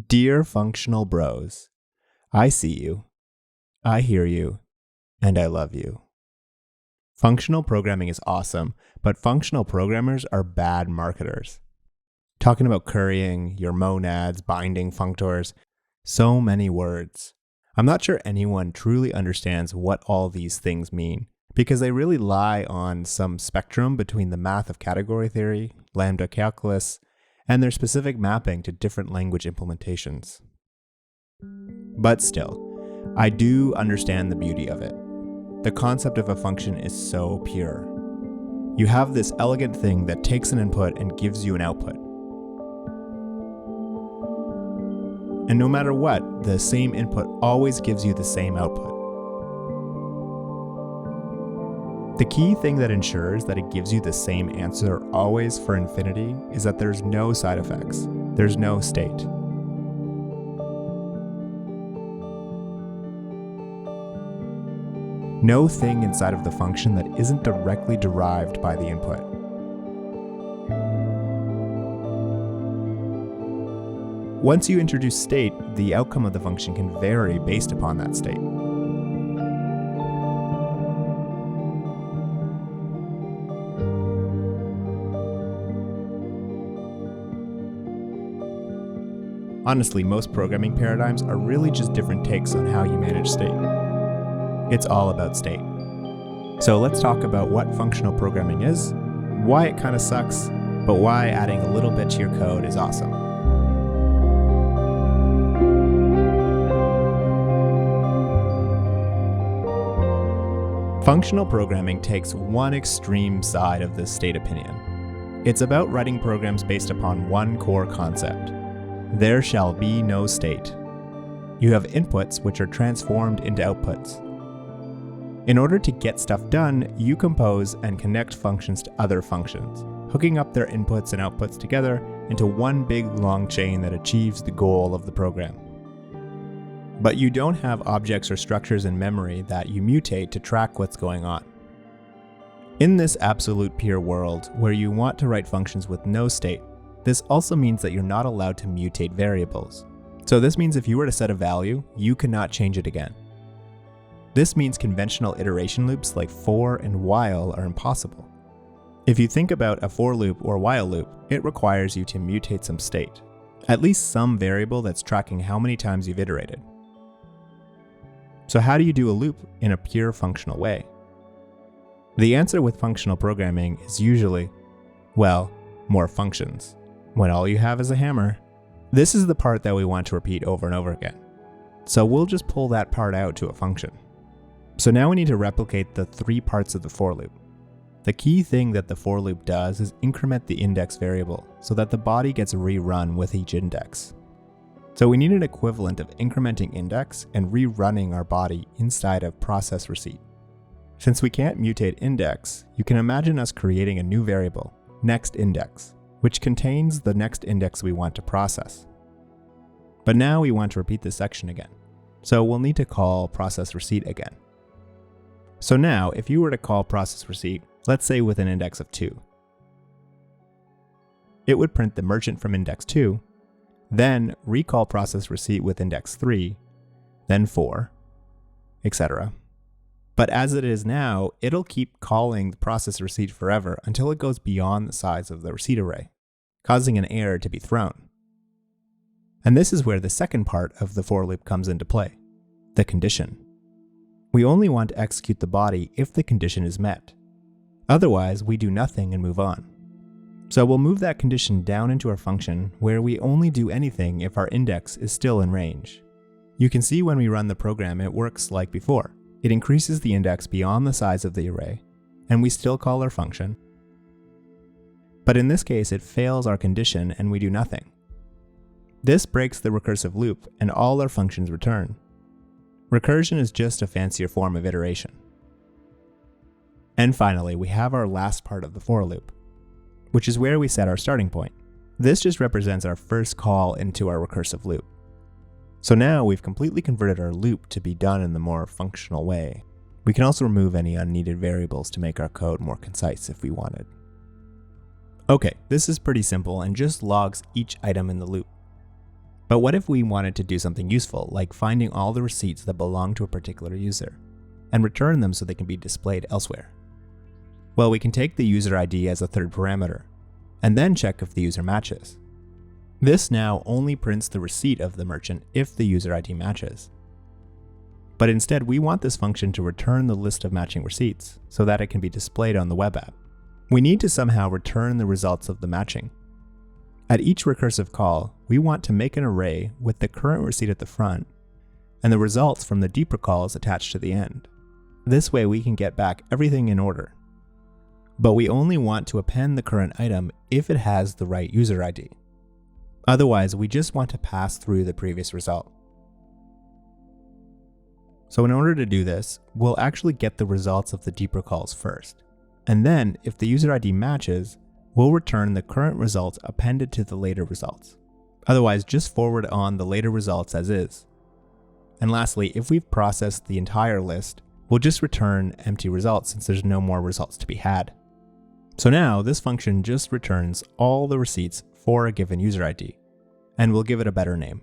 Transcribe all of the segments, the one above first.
Dear functional bros, I see you, I hear you, and I love you. Functional programming is awesome, but functional programmers are bad marketers. Talking about currying, your monads, binding functors, so many words. I'm not sure anyone truly understands what all these things mean, because they really lie on some spectrum between the math of category theory, lambda calculus, and their specific mapping to different language implementations. But still, I do understand the beauty of it. The concept of a function is so pure. You have this elegant thing that takes an input and gives you an output. And no matter what, the same input always gives you the same output. The key thing that ensures that it gives you the same answer always for infinity is that there's no side effects. There's no state. No thing inside of the function that isn't directly derived by the input. Once you introduce state, the outcome of the function can vary based upon that state. Honestly, most programming paradigms are really just different takes on how you manage state. It's all about state. So let's talk about what functional programming is, why it kind of sucks, but why adding a little bit to your code is awesome. Functional programming takes one extreme side of this state opinion. It's about writing programs based upon one core concept. There shall be no state. You have inputs which are transformed into outputs. In order to get stuff done, you compose and connect functions to other functions, hooking up their inputs and outputs together into one big long chain that achieves the goal of the program. But you don't have objects or structures in memory that you mutate to track what's going on. In this absolute pure world, where you want to write functions with no state, this also means that you're not allowed to mutate variables. So this means if you were to set a value, you cannot change it again. This means conventional iteration loops like for and while are impossible. If you think about a for loop or while loop, it requires you to mutate some state, at least some variable that's tracking how many times you've iterated. So how do you do a loop in a pure functional way? The answer with functional programming is usually, well, more functions, when all you have is a hammer. This is the part that we want to repeat over and over again. So we'll just pull that part out to a function. So now we need to replicate the three parts of the for loop. The key thing that the for loop does is increment the index variable so that the body gets rerun with each index. So we need an equivalent of incrementing index and rerunning our body inside of process receipt. Since we can't mutate index, you can imagine us creating a new variable, next index, which contains the next index we want to process. But now we want to repeat this section again. So we'll need to call process receipt again. So now, if you were to call process receipt, let's say with an index of 2, it would print the merchant from index 2, then recall process receipt with index 3, then 4, etc. But as it is now, it'll keep calling the process receipt forever until it goes beyond the size of the receipt array, causing an error to be thrown. And this is where the second part of the for loop comes into play, the condition. We only want to execute the body if the condition is met. Otherwise, we do nothing and move on. So we'll move that condition down into our function where we only do anything if our index is still in range. You can see when we run the program it works like before. It increases the index beyond the size of the array, and we still call our function. But in this case it fails our condition and we do nothing. This breaks the recursive loop and all our functions return. Recursion is just a fancier form of iteration. And finally, we have our last part of the for loop, which is where we set our starting point. This just represents our first call into our recursive loop. So now we've completely converted our loop to be done in the more functional way. We can also remove any unneeded variables to make our code more concise if we wanted. Okay, this is pretty simple and just logs each item in the loop. But what if we wanted to do something useful, like finding all the receipts that belong to a particular user, and return them so they can be displayed elsewhere? Well, we can take the user ID as a third parameter, and then check if the user matches. This now only prints the receipt of the merchant if the user ID matches. But instead, we want this function to return the list of matching receipts so that it can be displayed on the web app. We need to somehow return the results of the matching. At each recursive call, we want to make an array with the current receipt at the front and the results from the deeper calls attached to the end. This way we can get back everything in order. But we only want to append the current item if it has the right user ID. Otherwise, we just want to pass through the previous result. So in order to do this, we'll actually get the results of the deeper calls first. And then, if the user ID matches, we'll return the current results appended to the later results. Otherwise, just forward on the later results as is. And lastly, if we've processed the entire list, we'll just return empty results since there's no more results to be had. So now, this function just returns all the receipts for a given user ID, and we'll give it a better name.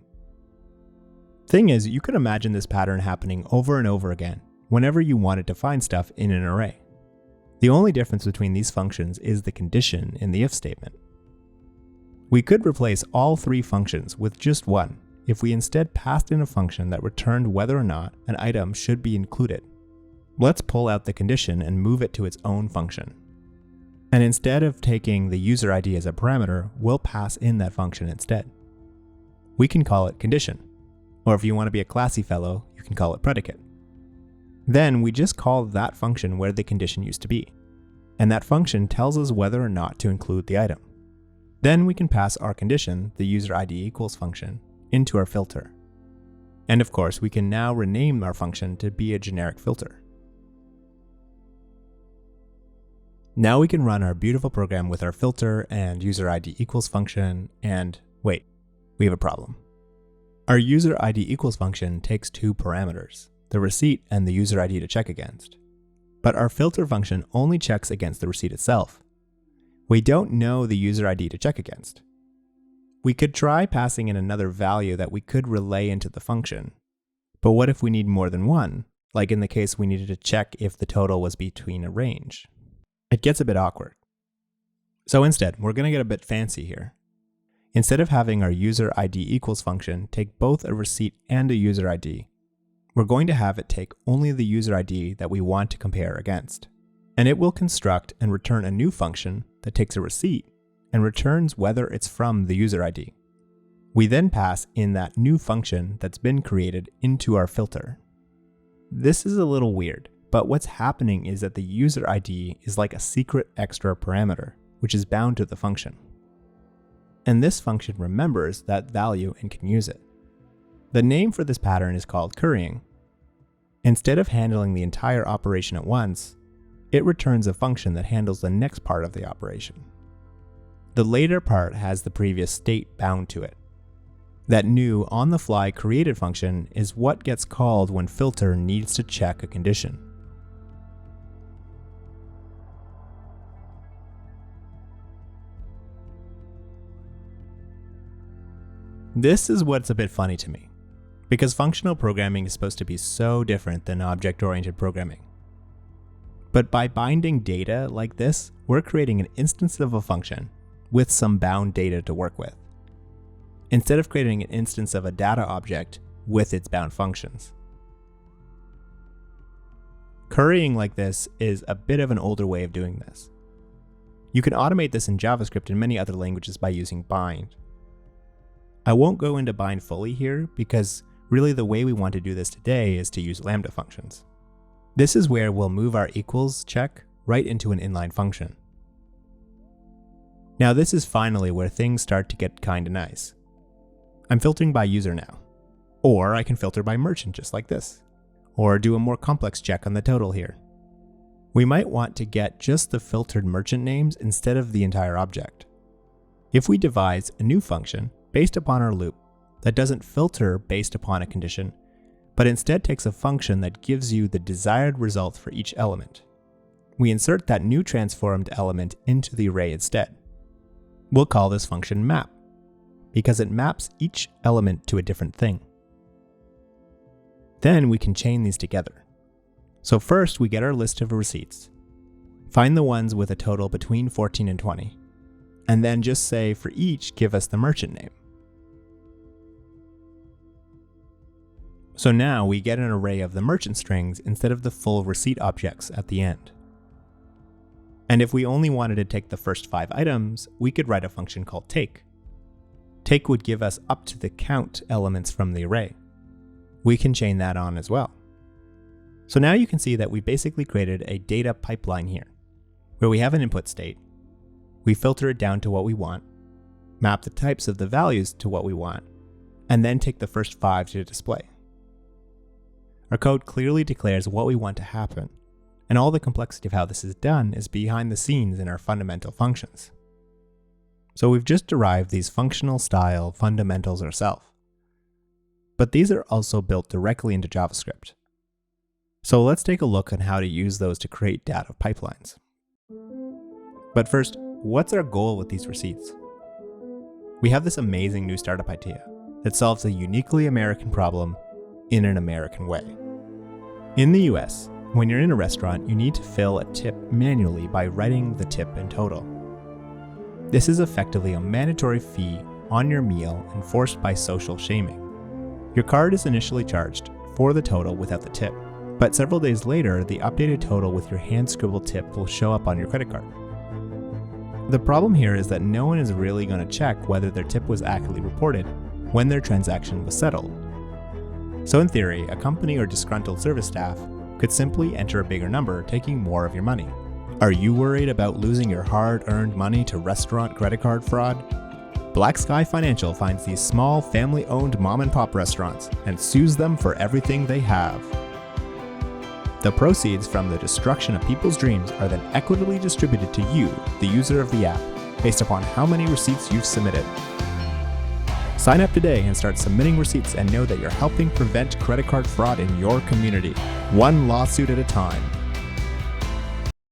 Thing is, you can imagine this pattern happening over and over again whenever you wanted to find stuff in an array. The only difference between these functions is the condition in the if statement. We could replace all three functions with just one if we instead passed in a function that returned whether or not an item should be included. Let's pull out the condition and move it to its own function. And instead of taking the user ID as a parameter, we'll pass in that function instead. We can call it condition. Or if you want to be a classy fellow, you can call it predicate. Then we just call that function where the condition used to be. And that function tells us whether or not to include the item. Then we can pass our condition, the user ID equals function, into our filter. And of course, we can now rename our function to be a generic filter. Now we can run our beautiful program with our filter and user ID equals function, and wait, we have a problem. Our user ID equals function takes two parameters, the receipt and the user ID to check against. But our filter function only checks against the receipt itself. We don't know the user ID to check against. We could try passing in another value that we could relay into the function. But what if we need more than one, like in the case we needed to check if the total was between a range? It gets a bit awkward. So instead, we're going to get a bit fancy here. Instead of having our user ID equals function take both a receipt and a user ID, we're going to have it take only the user ID that we want to compare against. And it will construct and return a new function that takes a receipt and returns whether it's from the user ID. We then pass in that new function that's been created into our filter. This is a little weird, but what's happening is that the user ID is like a secret extra parameter, which is bound to the function. And this function remembers that value and can use it. The name for this pattern is called currying. Instead of handling the entire operation at once, it returns a function that handles the next part of the operation. The later part has the previous state bound to it. That new on-the-fly created function is what gets called when filter needs to check a condition. This is what's a bit funny to me, because functional programming is supposed to be so different than object-oriented programming. But by binding data like this, we're creating an instance of a function with some bound data to work with, instead of creating an instance of a data object with its bound functions. Currying like this is a bit of an older way of doing this. You can automate this in JavaScript and many other languages by using bind. I won't go into bind fully here because really the way we want to do this today is to use lambda functions. This is where we'll move our equals check right into an inline function. Now this is finally where things start to get kinda nice. I'm filtering by user now. Or I can filter by merchant just like this. Or do a more complex check on the total here. We might want to get just the filtered merchant names instead of the entire object. If we devise a new function based upon our loop that doesn't filter based upon a condition, but instead takes a function that gives you the desired result for each element, we insert that new transformed element into the array instead. We'll call this function map, because it maps each element to a different thing. Then we can chain these together. So first we get our list of receipts, find the ones with a total between 14 and 20, and then just say for each give us the merchant name. So now we get an array of the merchant strings instead of the full receipt objects at the end. And if we only wanted to take the first 5 items, we could write a function called take. Take would give us up to the count elements from the array. We can chain that on as well. So now you can see that we basically created a data pipeline here, where we have an input state, we filter it down to what we want, map the types of the values to what we want, and then take the first 5 to display. Our code clearly declares what we want to happen, and all the complexity of how this is done is behind the scenes in our fundamental functions. So we've just derived these functional style fundamentals ourselves. But these are also built directly into JavaScript. So let's take a look at how to use those to create data pipelines. But first, what's our goal with these receipts? We have this amazing new startup idea that solves a uniquely American problem in an American way. In the US, when you're in a restaurant, you need to fill a tip manually by writing the tip in total. This is effectively a mandatory fee on your meal enforced by social shaming. Your card is initially charged for the total without the tip, but several days later, the updated total with your hand-scribbled tip will show up on your credit card. The problem here is that no one is really going to check whether their tip was accurately reported when their transaction was settled. So in theory, a company or disgruntled service staff could simply enter a bigger number, taking more of your money. Are you worried about losing your hard-earned money to restaurant credit card fraud? Black Sky Financial finds these small, family-owned mom-and-pop restaurants and sues them for everything they have. The proceeds from the destruction of people's dreams are then equitably distributed to you, the user of the app, based upon how many receipts you've submitted. Sign up today and start submitting receipts and know that you're helping prevent credit card fraud in your community, one lawsuit at a time.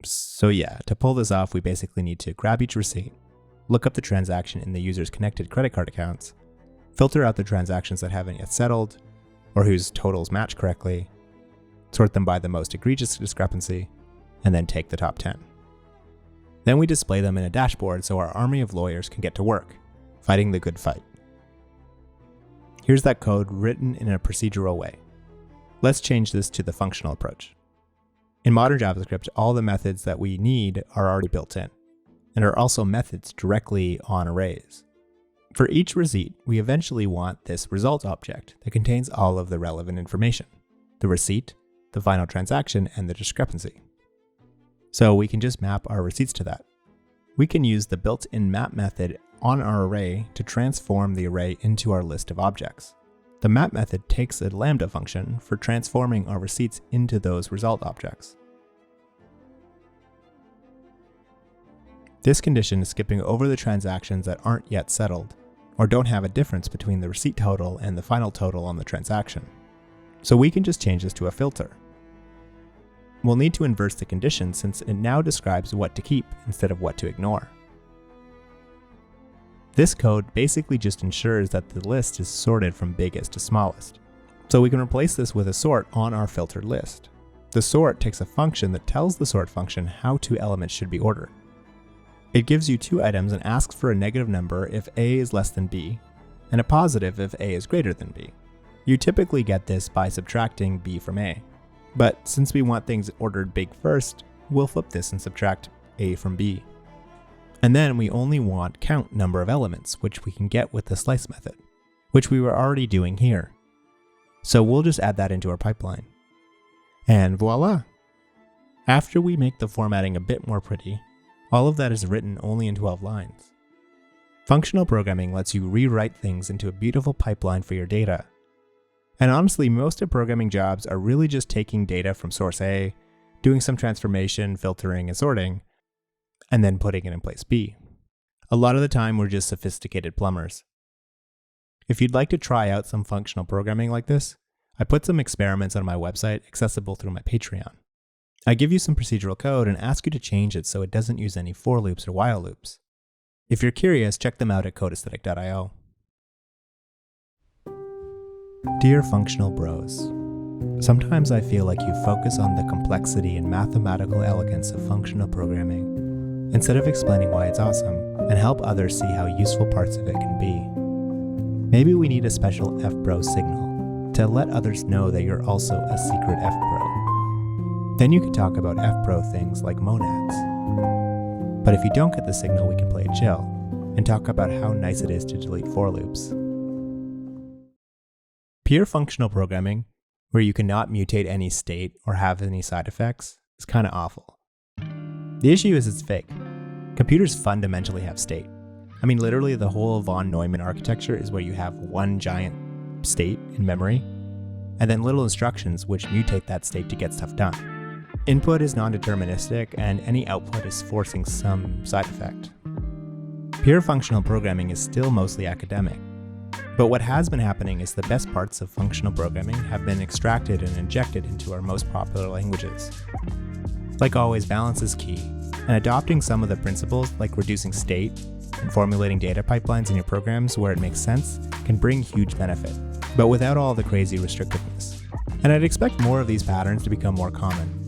So yeah, to pull this off, we basically need to grab each receipt, look up the transaction in the user's connected credit card accounts, filter out the transactions that haven't yet settled, or whose totals match correctly, sort them by the most egregious discrepancy, and then take the top 10. Then we display them in a dashboard so our army of lawyers can get to work, fighting the good fight. Here's that code written in a procedural way. Let's change this to the functional approach. In modern JavaScript, all the methods that we need are already built in, and are also methods directly on arrays. For each receipt, we eventually want this result object that contains all of the relevant information: the receipt, the final transaction, and the discrepancy. So we can just map our receipts to that. We can use the built-in map method on our array to transform the array into our list of objects. The map method takes a lambda function for transforming our receipts into those result objects. This condition is skipping over the transactions that aren't yet settled, or don't have a difference between the receipt total and the final total on the transaction. So we can just change this to a filter. We'll need to inverse the condition since it now describes what to keep instead of what to ignore. This code basically just ensures that the list is sorted from biggest to smallest. So we can replace this with a sort on our filtered list. The sort takes a function that tells the sort function how 2 elements should be ordered. It gives you 2 items and asks for a negative number if A is less than B, and a positive if A is greater than B. You typically get this by subtracting B from A. But since we want things ordered big first, we'll flip this and subtract A from B. And then we only want count number of elements, which we can get with the slice method, which we were already doing here. So we'll just add that into our pipeline. And voila! After we make the formatting a bit more pretty, all of that is written only in 12 lines. Functional programming lets you rewrite things into a beautiful pipeline for your data. And honestly, most of programming jobs are really just taking data from source A, doing some transformation, filtering, and sorting, and then putting it in place B. A lot of the time, we're just sophisticated plumbers. If you'd like to try out some functional programming like this, I put some experiments on my website accessible through my Patreon. I give you some procedural code and ask you to change it so it doesn't use any for loops or while loops. If you're curious, check them out at codeaesthetic.io. Dear functional bros, sometimes I feel like you focus on the complexity and mathematical elegance of functional programming instead of explaining why it's awesome and help others see how useful parts of it can be. Maybe we need a special FBro signal to let others know that you're also a secret FBro. Then you could talk about FBro things like monads. But if you don't get the signal, we can play it chill and talk about how nice it is to delete for loops. Pure functional programming, where you cannot mutate any state or have any side effects, is kind of awful. The issue is it's fake. Computers fundamentally have state. I mean, literally the whole von Neumann architecture is where you have one giant state in memory, and then little instructions which mutate that state to get stuff done. Input is non-deterministic, and any output is forcing some side effect. Pure functional programming is still mostly academic. But what has been happening is the best parts of functional programming have been extracted and injected into our most popular languages. Like always, balance is key, and adopting some of the principles like reducing state and formulating data pipelines in your programs where it makes sense can bring huge benefit, but without all the crazy restrictiveness. And I'd expect more of these patterns to become more common.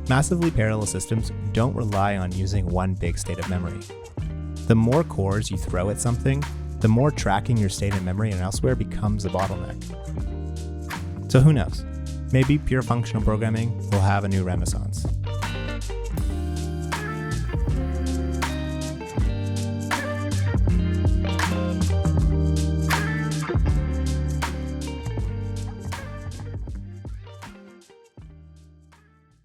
Massively parallel systems don't rely on using one big state of memory. The more cores you throw at something, the more tracking your state in memory and elsewhere becomes a bottleneck. So who knows? Maybe pure functional programming will have a new renaissance.